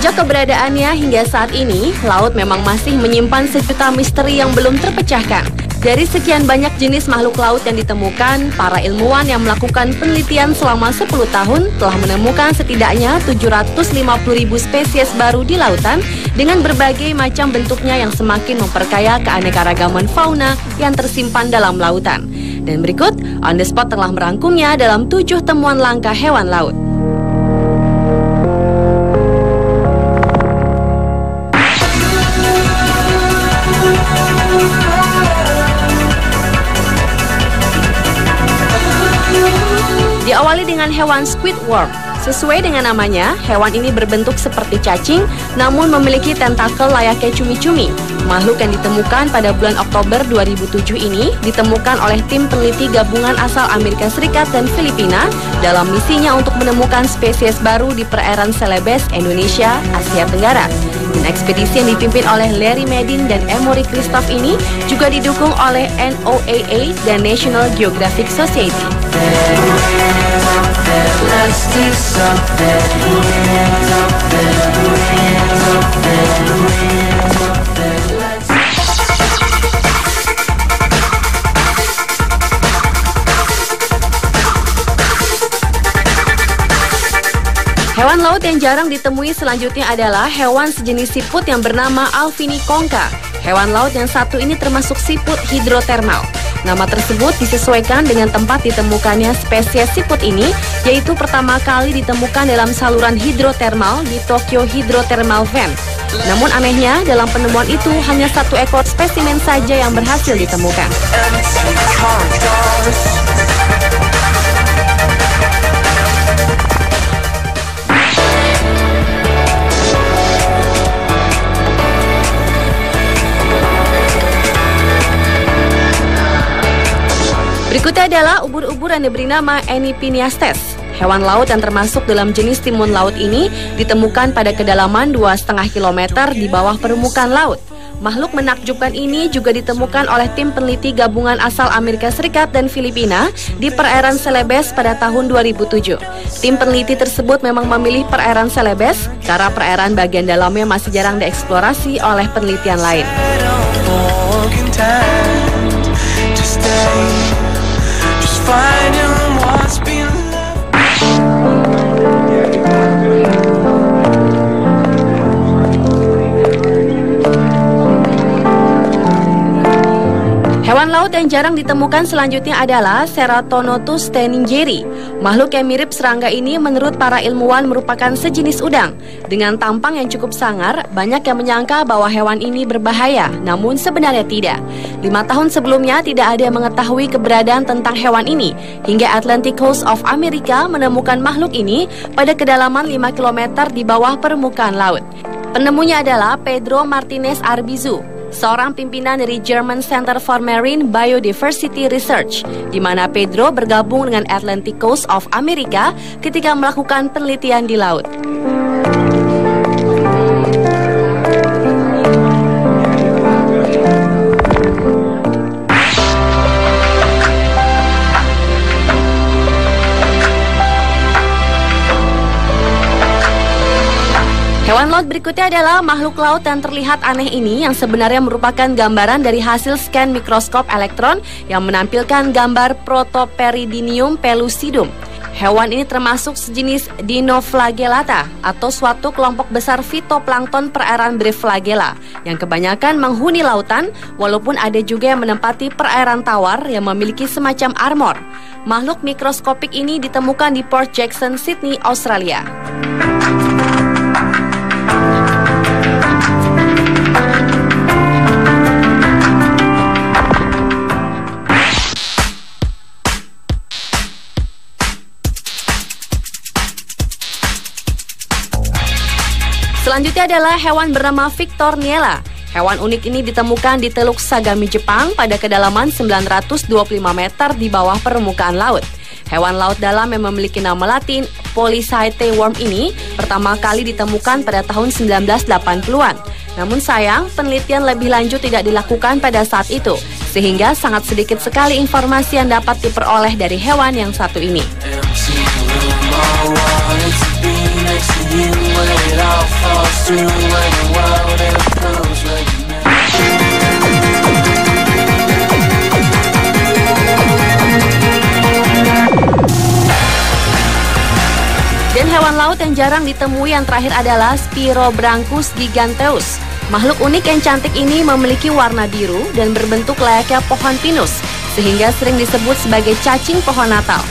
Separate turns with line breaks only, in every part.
Sejak keberadaannya hingga saat ini, laut memang masih menyimpan sejuta misteri yang belum terpecahkan. Dari sekian banyak jenis makhluk laut yang ditemukan, para ilmuwan yang melakukan penelitian selama 10 tahun telah menemukan setidaknya 750.000 spesies baru di lautan dengan berbagai macam bentuknya yang semakin memperkaya keanekaragaman fauna yang tersimpan dalam lautan. Dan berikut, On The Spot telah merangkumnya dalam 7 temuan langka hewan laut. Diawali dengan hewan squidward. Sesuai dengan namanya, hewan ini berbentuk seperti cacing, namun memiliki tentakel layaknya cumi-cumi. Makhluk yang ditemukan pada bulan Oktober 2007 ini ditemukan oleh tim peneliti gabungan asal Amerika Serikat dan Filipina dalam misinya untuk menemukan spesies baru di perairan Celebes, Indonesia, Asia Tenggara. Dan ekspedisi yang dipimpin oleh Larry Medin dan Emory Christoph ini juga didukung oleh NOAA dan National Geographic Society. Hewan laut yang jarang ditemui selanjutnya adalah hewan sejenis siput yang bernama Alviniconcha. Hewan laut yang satu ini termasuk siput hidrotermal. Nama tersebut disesuaikan dengan tempat ditemukannya spesies siput ini, yaitu pertama kali ditemukan dalam saluran hidrotermal di Tokyo Hydrothermal Vent. Namun anehnya, dalam penemuan itu hanya 1 ekor spesimen saja yang berhasil ditemukan. Berikutnya adalah ubur-ubur yang diberi nama Anypiniastes. Hewan laut yang termasuk dalam jenis timun laut ini ditemukan pada kedalaman 2,5 km di bawah permukaan laut. Makhluk menakjubkan ini juga ditemukan oleh tim peneliti gabungan asal Amerika Serikat dan Filipina di perairan Celebes pada tahun 2007. Tim peneliti tersebut memang memilih perairan Celebes karena perairan bagian dalamnya masih jarang dieksplorasi oleh penelitian lain. Hewan laut yang jarang ditemukan selanjutnya adalah Ceratonotus teningeri. Makhluk yang mirip serangga ini menurut para ilmuwan merupakan sejenis udang. Dengan tampang yang cukup sangar, banyak yang menyangka bahwa hewan ini berbahaya, namun sebenarnya tidak. 5 tahun sebelumnya tidak ada yang mengetahui keberadaan tentang hewan ini, hingga Atlantic Coast of America menemukan makhluk ini pada kedalaman 5 km di bawah permukaan laut. Penemunya adalah Pedro Martinez Arbizu, seorang pimpinan dari German Center for Marine Biodiversity Research, di mana Pedro bergabung dengan Atlantic Coast of America ketika melakukan penelitian di laut. Hewan laut berikutnya adalah makhluk laut yang terlihat aneh ini yang sebenarnya merupakan gambaran dari hasil scan mikroskop elektron yang menampilkan gambar Protoperidinium pellucidum. Hewan ini termasuk sejenis Dinoflagellata atau suatu kelompok besar fitoplankton perairan Brevflagella yang kebanyakan menghuni lautan, walaupun ada juga yang menempati perairan tawar yang memiliki semacam armor. Makhluk mikroskopik ini ditemukan di Port Jackson, Sydney, Australia. Selanjutnya adalah hewan bernama Victorniella. Hewan unik ini ditemukan di Teluk Sagami, Jepang pada kedalaman 925 meter di bawah permukaan laut. Hewan laut dalam yang memiliki nama latin Polychaete worm ini pertama kali ditemukan pada tahun 1980-an. Namun sayang, penelitian lebih lanjut tidak dilakukan pada saat itu, sehingga sangat sedikit sekali informasi yang dapat diperoleh dari hewan yang satu ini.
next to you when it all falls through, when the world implodes, when
Dan hewan laut yang jarang ditemui yang terakhir adalah Spirobrancus giganteus. Makhluk unik yang cantik ini memiliki warna biru dan berbentuk layaknya pohon pinus, sehingga sering disebut sebagai cacing pohon Natal.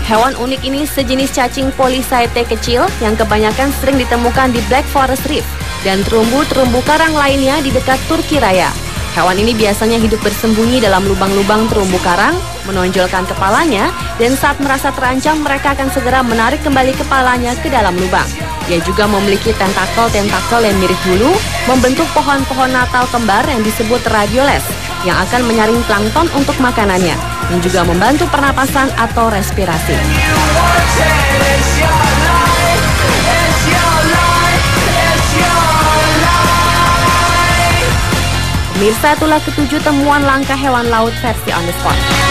Hewan unik ini sejenis cacing Polychaete kecil yang kebanyakan sering ditemukan di Black Forest Reef dan terumbu-terumbu karang lainnya di dekat Turki Raya. Hewan ini biasanya hidup bersembunyi dalam lubang-lubang terumbu karang, menonjolkan kepalanya, dan saat merasa terancam mereka akan segera menarik kembali kepalanya ke dalam lubang. Ia juga memiliki tentakel-tentakel yang mirip bulu, membentuk pohon-pohon Natal kembar yang disebut radioles, yang akan menyaring plankton untuk makanannya, dan juga membantu pernapasan atau respirasi. Pemirsa, itulah ketujuh temuan langka hewan laut versi On The Spot.